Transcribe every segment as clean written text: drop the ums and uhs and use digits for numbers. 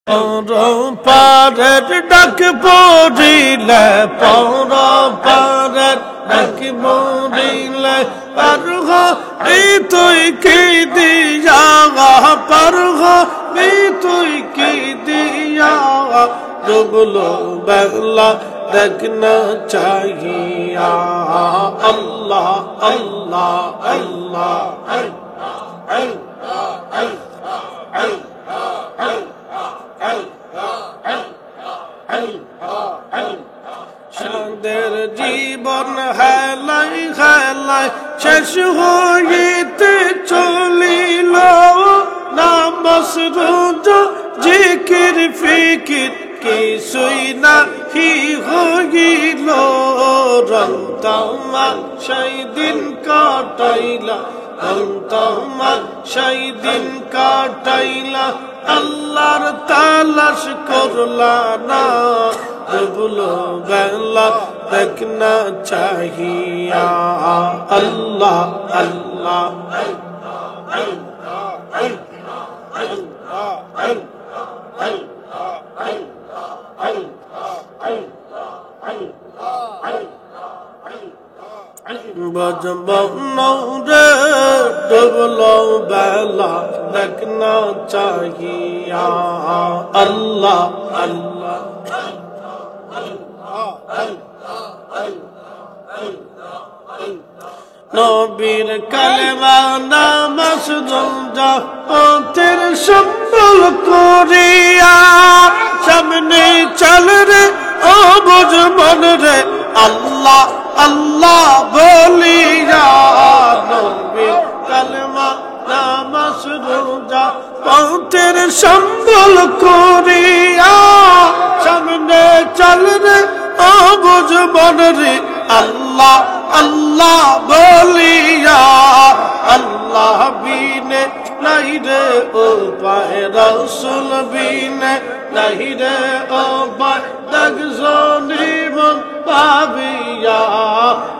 পারের ডাক পড়িলে পারের ডাক পড়িলে পারহ তুই কি দিয়া পারহ তুই কি দিয়া ডুবলো বেলা দেখনা চাহিয়া আল্লাহ আল্লাহ আল্লাহ সাদের জীবন হেলাই হেলাই শেষ হইতে চলিল নামাজ রোজা জিকির ফিকির কিছুই নাহি হইল রমতামা সেই দিন কাটাইলা রমতামা সেই দিন কাটাইলা আল্লাহর তালাশ করলা না ডুবলো বেলা দেখনা চাহিয়া আল্লাহ আল্লাহ বজব নৌরে ডুবলো বেলা দেখনা চাহিয়া আল্লাহ আল্লাহ নবীর কালেমা নামাজ রোজা পথের সম্বল করিয়া সামনে চল রে ও বুঝ মন রে আল্লাহ আল্লাহ বলিয়া নবীর কালেমা নামাজ রোজা পথের সম্বল করিয়া সামনে চল রে ও বুঝ মন রে আল্লাহ আল্লাহ বলিয়া আল্লাহ বিনে নাই রে ও পায় রাসূল বিনে নাই রে ও পায় দেখজনি মন পাবিয়া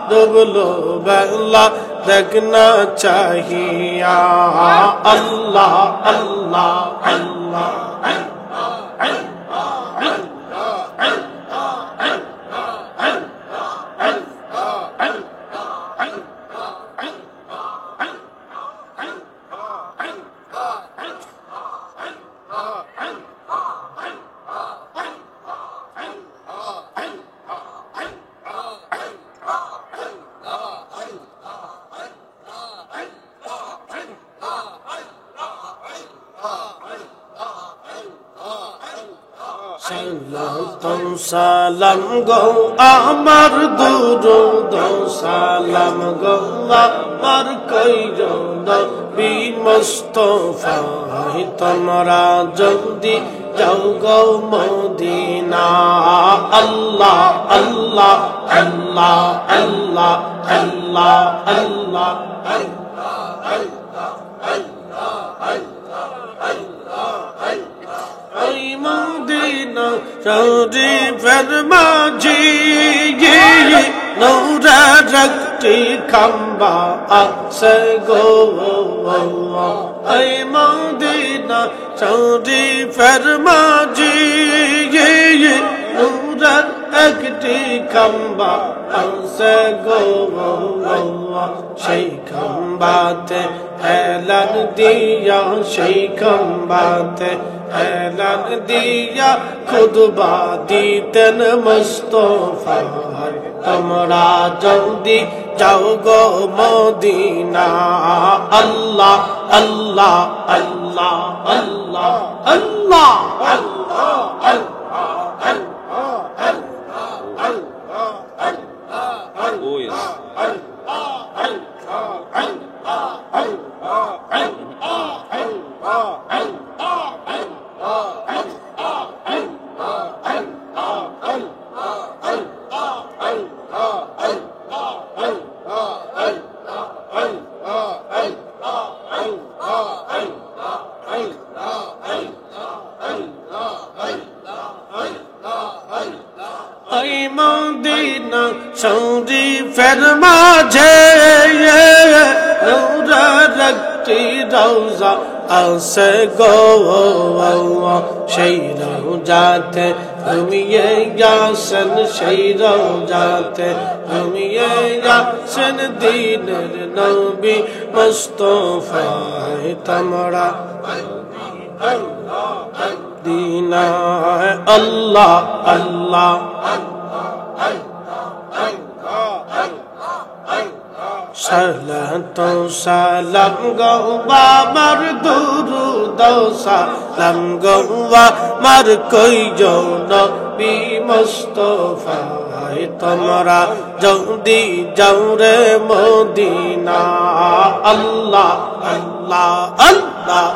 ডুবলো বেলা দেখনা চাহিয়া আল্লাহ আল্লাহ আল্লাহ সালাম গো আমার দুরুদ সালাম গো আমার কইরো নবী মুস্তাফা তোমরা জলদি যাও গো মদিনা আল্লাহ আল্লাহ আল্লাহ আল্লাহ আল্লাহ আল্লাহ শরীফের মাঝি নূরের একটি খাম্বা আছে গো এই মদিনা শরীফের মাঝি নূরের একটি খাম্বা আছে গো সেই খাম্বাতে এলান দিয়া সেই খাম্বাতে এলান দিয়া খুতবা দিতেন মুস্তাফা তোমরা জলদি যাও গো মদিনা আল্লাহ আল্লাহ আল্লাহ আল্লাহ আল্লাহ মদিনা শরীফের মাঝে নূরের একটি রওজা আছে গো সেই রওজাতে ঘুমিয়ে যাচ্ছেন সেই রওজাতে ঘুমিয়ে যাচ্ছেন দিনের নবী মুস্তাফা তোমরা দিনা আল্লাহ আল্লাহ সালাত সালাম গো আমার দুরুদ সালাম গো আমার কইজো নবী মুস্তাফা তোমরা জলদি যাও রে মদিনা আল্লাহ আল্লাহ আল্লাহ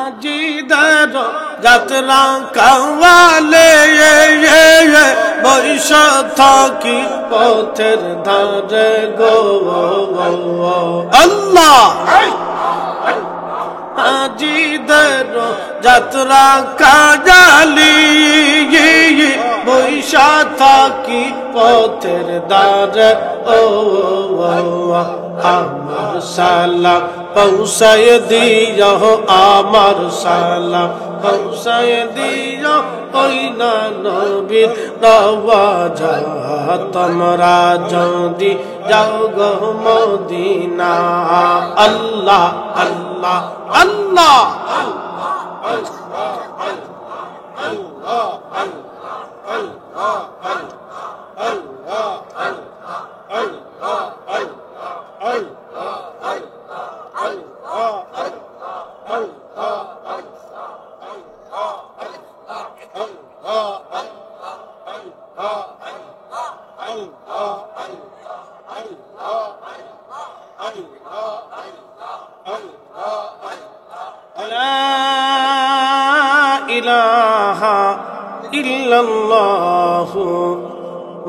আজিদার যাত্রা কাওয়ালে বৈশ থাকি পথের ধারে গো আল্লাহ আজিদার যাত্রা কাজালি বৈশ থাকি পথের ধারে ও আমার সালাম পৌঁছায় দিও আমার সালাম পৌঁছায় দিও ওই না নবীর নওয়াজা তোমরা যদি যাও গো মদিনা আল্লাহ আল্লাহ আল্লাহ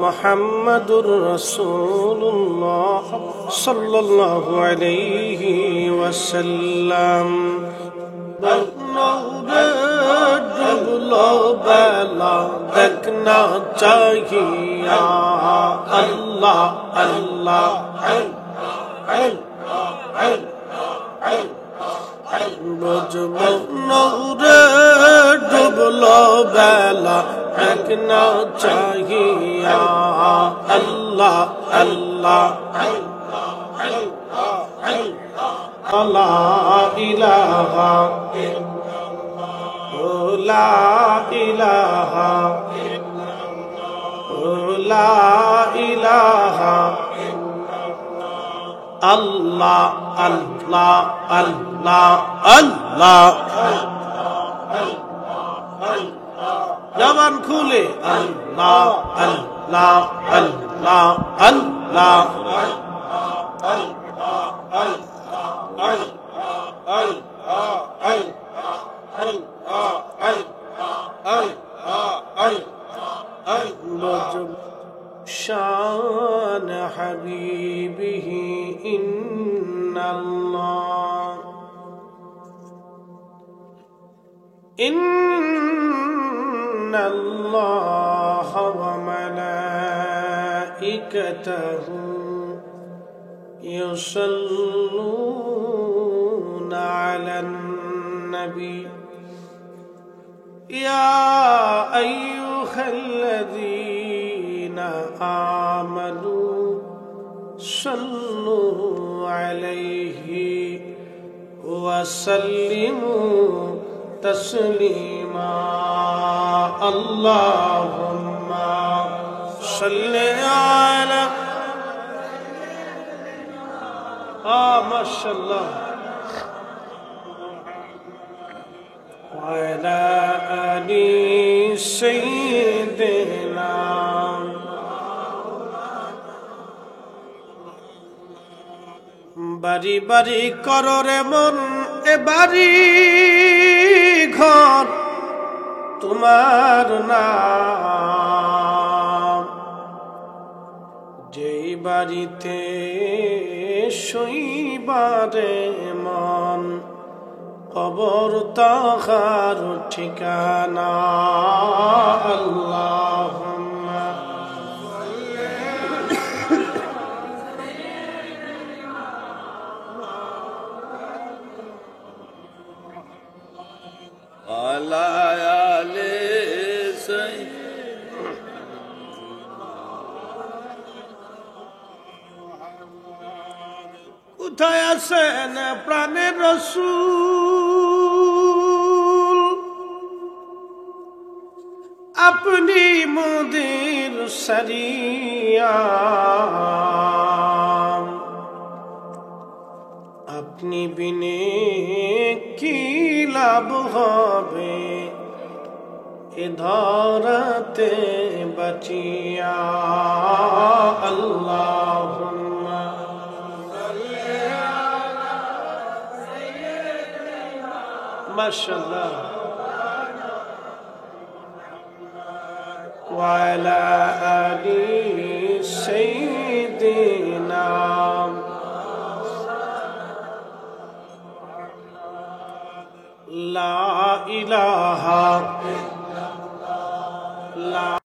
মুহাম্মাদুর রাসূলুল্লাহ সাল্লাল্লাহু আলাইহি ওয়াসাল্লাম নূরে ডুবলো বেলা দেখনা চাহিয়া আল্লাহ আল্লাহ বুঝবো নূরে ডুবলো বেলা দেখনা চাহিয়া আল্লাহ আল্লাহ লা ইলাহা লা ইলাহা লা ইলাহা আল্লাহ আল্লাহ আল্লাহ আল্লাহ জবান খুলে আল্লাহ আল্লাহ আল্লাহ আল্লাহ শান হাবিবিহি ইন্নাল্লাহ ইন্নাল্লাহ ওয়া মালাইকাতাহু ইউসাল্লুনা আলান নবী ইয়া আইয়ুহাল্লাযীনা আমানু সাল্লু আলাইহি ওয়া সাল্লিমু তাসলিমা আল্লাহুম্মা সাল্লি আলা মাশাআল্লাহ ওয়া আলা আলি সাইয়্যিদিনা বাড়ি বাড়ি কররে মন এ বাড়ি ঘর তোমার নাম যেই বাড়িতে শৈবারে মন কবর তাহার ঠিকানা। আল্লাহুম্মা আলা আলে কোথায় আছেন প্রাণের রাসূল, আপনি মোদের সারিয়া, আপনি বিনে কি লাভ হবে এ ধরাতে বাঁচিয়া। আল্লাহুম্মা মাশাআল্লাহ ওয়া আলা আলি সাইয়্যিদিনা। লা ইলাহা